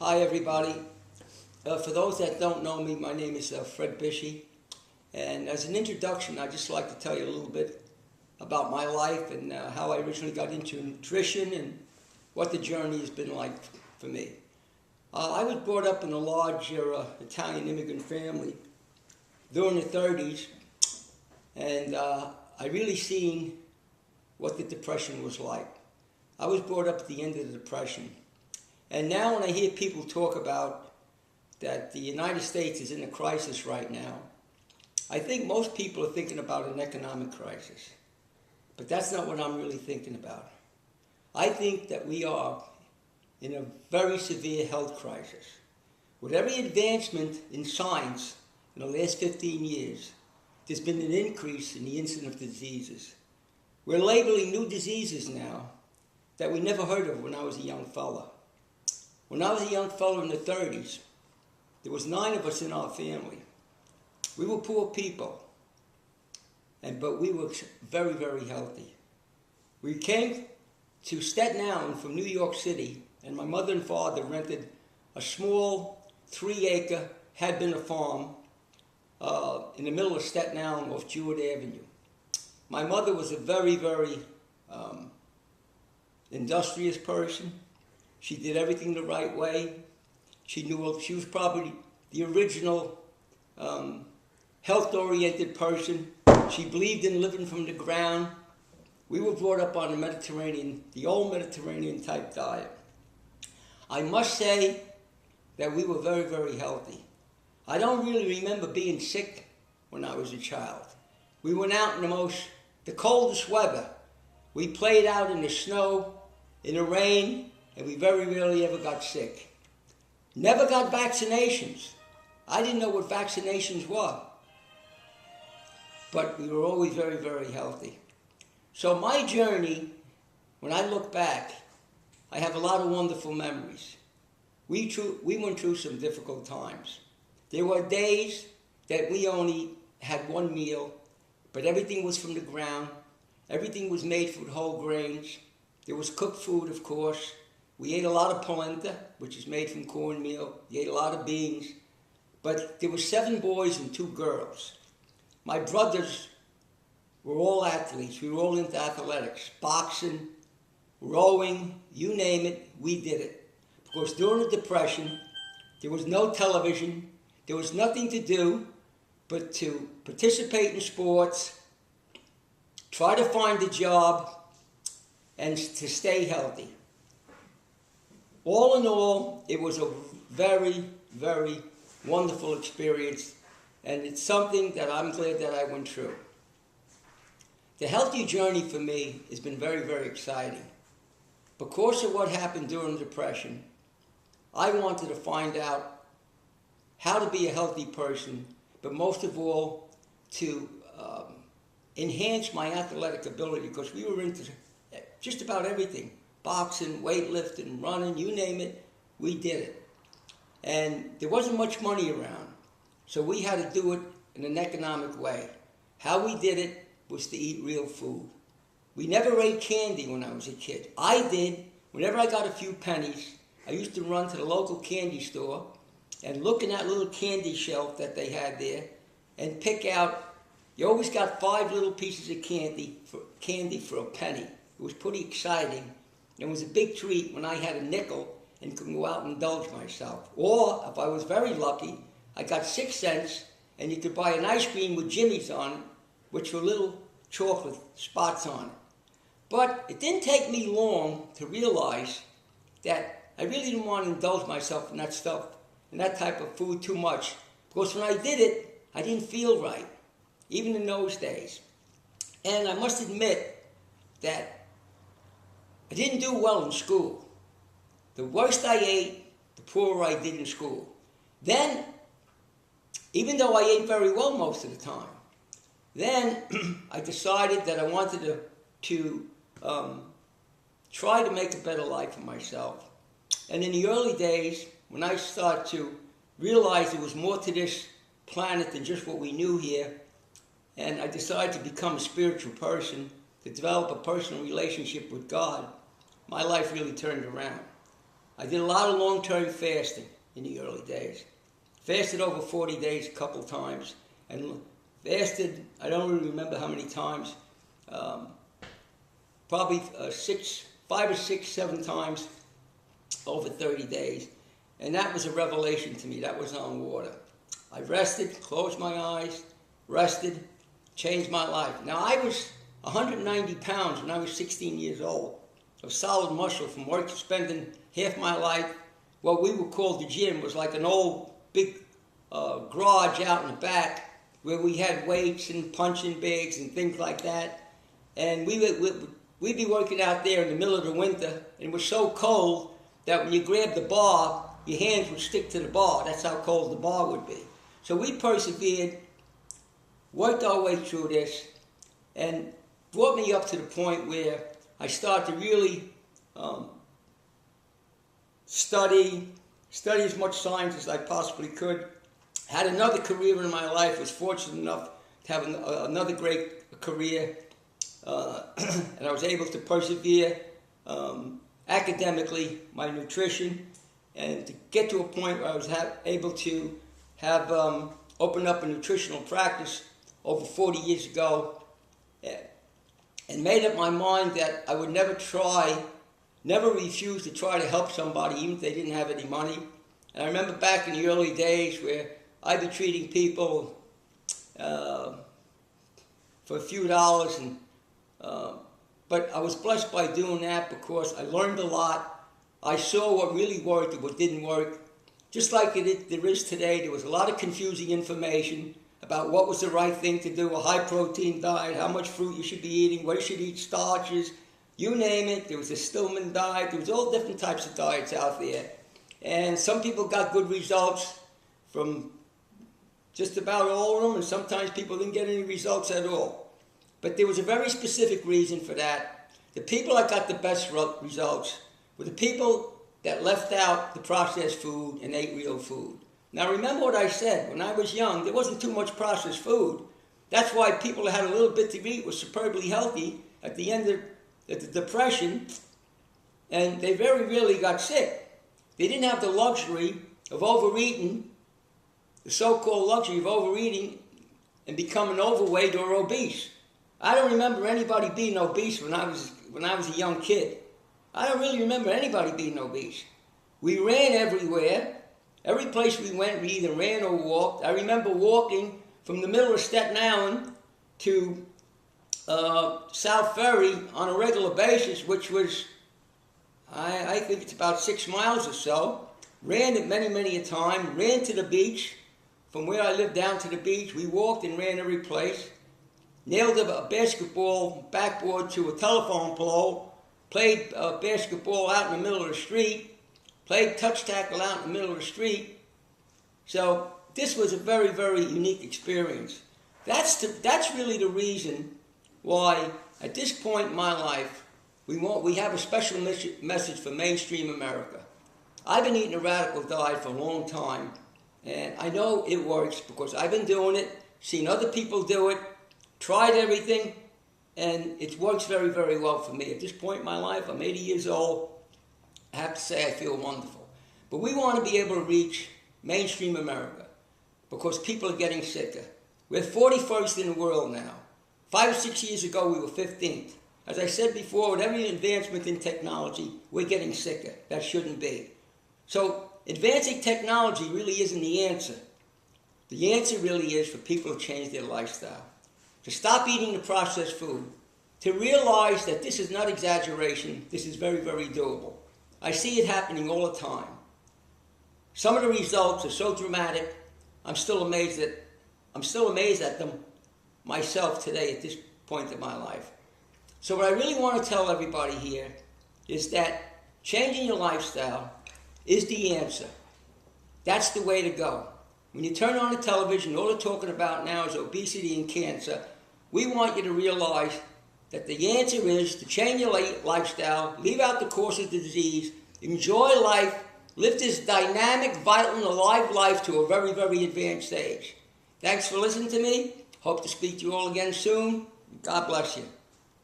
Hi, everybody. For those that don't know me, my name is Fred Bishy. And as an introduction, I'd just like to tell you a little bit about my life and how I originally got into nutrition and what the journey has been like for me. I was brought up in a large Italian immigrant family during the 30s, and I really seen what the Depression was like. I was brought up at the end of the Depression. And now when I hear people talk about that the United States is in a crisis right now, I think most people are thinking about an economic crisis. But that's not what I'm really thinking about. I think that we are in a very severe health crisis. With every advancement in science in the last 15 years, there's been an increase in the incidence of diseases. We're labeling new diseases now that we never heard of when I was a young fella. When I was a young fellow in the 30s, there was 9 of us in our family. We were poor people, but we were very, very healthy. We came to Staten Island from New York City, and my mother and father rented a small 3-acre, had been a farm, in the middle of Staten Island off Jewett Avenue. My mother was a very, very industrious person. She did everything the right way. She was probably the original health-oriented person. She believed in living from the ground. We were brought up on the Mediterranean, the old Mediterranean type diet. I must say that we were very, very healthy. I don't really remember being sick when I was a child. We went out in the coldest weather. We played out in the snow, in the rain, and we very rarely ever got sick. Never got vaccinations. I didn't know what vaccinations were. But we were always very, very healthy. So my journey, when I look back, I have a lot of wonderful memories. We went through some difficult times. There were days that we only had one meal, but everything was from the ground. Everything was made from whole grains. There was cooked food, of course. We ate a lot of polenta, which is made from cornmeal. We ate a lot of beans. But there were 7 boys and 2 girls. My brothers were all athletes. We were all into athletics, boxing, rowing, you name it, we did it. Because during the Depression, there was no television. There was nothing to do but to participate in sports, try to find a job, and to stay healthy. All in all, it was a very, very wonderful experience, and it's something that I'm glad that I went through. The healthy journey for me has been very, very exciting. Because of what happened during the Depression, I wanted to find out how to be a healthy person, but most of all, to enhance my athletic ability, because we were into just about everything. Boxing, weightlifting, running, you name it, we did it. And there wasn't much money around, so we had to do it in an economic way. How we did it was to eat real food. We never ate candy when I was a kid. I did. Whenever I got a few pennies, I used to run to the local candy store and look in that little candy shelf that they had there and pick out. You always got 5 little pieces of candy for a penny. It was pretty exciting. It was a big treat when I had a nickel and could go out and indulge myself. Or, if I was very lucky, I got 6 cents and you could buy an ice cream with jimmies on it, which were little chocolate spots on it. But it didn't take me long to realize that I really didn't want to indulge myself in that stuff, in that type of food too much. Because when I did it, I didn't feel right, even in those days. And I must admit that I didn't do well in school. The worse I ate, the poorer I did in school. Then, even though I ate very well most of the time, then I decided that I wanted to try to make a better life for myself. And in the early days, when I started to realize there was more to this planet than just what we knew here, and I decided to become a spiritual person, to develop a personal relationship with God, my life really turned around. I did a lot of long-term fasting in the early days. Fasted over 40 days a couple times, and fasted, I don't really remember how many times, probably 5 or 6, 7 times over 30 days. And that was a revelation to me. That was on water. I rested, closed my eyes, rested, changed my life. Now, I was 190 pounds when I was 16 years old, of solid muscle from work, spending half my life. What we would call the gym was like an old big garage out in the back where we had weights and punching bags and things like that. And we'd be working out there in the middle of the winter, and it was so cold that when you grabbed the bar, your hands would stick to the bar. That's how cold the bar would be. So we persevered, worked our way through this, and brought me up to the point where I started to really study as much science as I possibly could. Had another career in my life, was fortunate enough to have another great career, and I was able to persevere academically, my nutrition, and to get to a point where I was able to have opened up a nutritional practice over 40 years ago, and made up my mind that I would never refuse to try to help somebody, even if they didn't have any money. And I remember back in the early days where I'd be treating people for a few dollars, but I was blessed by doing that because I learned a lot. I saw what really worked and what didn't work. Just like there is today, there was a lot of confusing information about what was the right thing to do, a high-protein diet, how much fruit you should be eating, what you should eat, starches, you name it. There was a Stillman diet. There was all different types of diets out there. And some people got good results from just about all of them, and sometimes people didn't get any results at all. But there was a very specific reason for that. The people that got the best results were the people that left out the processed food and ate real food. Now remember what I said, when I was young, there wasn't too much processed food. That's why people that had a little bit to eat were superbly healthy at the end of the Depression, and they very rarely got sick. They didn't have the luxury of overeating, the so-called luxury of overeating and becoming overweight or obese. I don't remember anybody being obese when I was a young kid. I don't really remember anybody being obese. We ran everywhere. Every place we went, we either ran or walked. I remember walking from the middle of Staten Island to South Ferry on a regular basis, which was, I think it's about 6 miles or so. Ran it many a time. Ran to the beach. From where I lived down to the beach, we walked and ran every place. Nailed a basketball backboard to a telephone pole. Played basketball out in the middle of the street. Played touch tackle out in the middle of the street. So this was a very, very unique experience. That's really the reason why, at this point in my life, we have a special message for mainstream America. I've been eating a radical diet for a long time, and I know it works because I've been doing it, seen other people do it, tried everything, and it works very, very well for me. At this point in my life, I'm 80 years old. I have to say I feel wonderful. But we want to be able to reach mainstream America because people are getting sicker. We're 41st in the world now. 5 or 6 years ago, we were 15th. As I said before, with every advancement in technology, we're getting sicker. That shouldn't be. So advancing technology really isn't the answer. The answer really is for people to change their lifestyle, to stop eating the processed food, to realize that this is not exaggeration, this is very, very doable. I see it happening all the time. Some of the results are so dramatic, I'm still amazed at them myself today at this point in my life. So what I really want to tell everybody here is that changing your lifestyle is the answer. That's the way to go. When you turn on the television, all they're talking about now is obesity and cancer. We want you to realize that the answer is to change your lifestyle, leave out the cause of the disease, enjoy life, live this dynamic, vital, and alive life to a very, very advanced stage. Thanks for listening to me. Hope to speak to you all again soon. God bless you.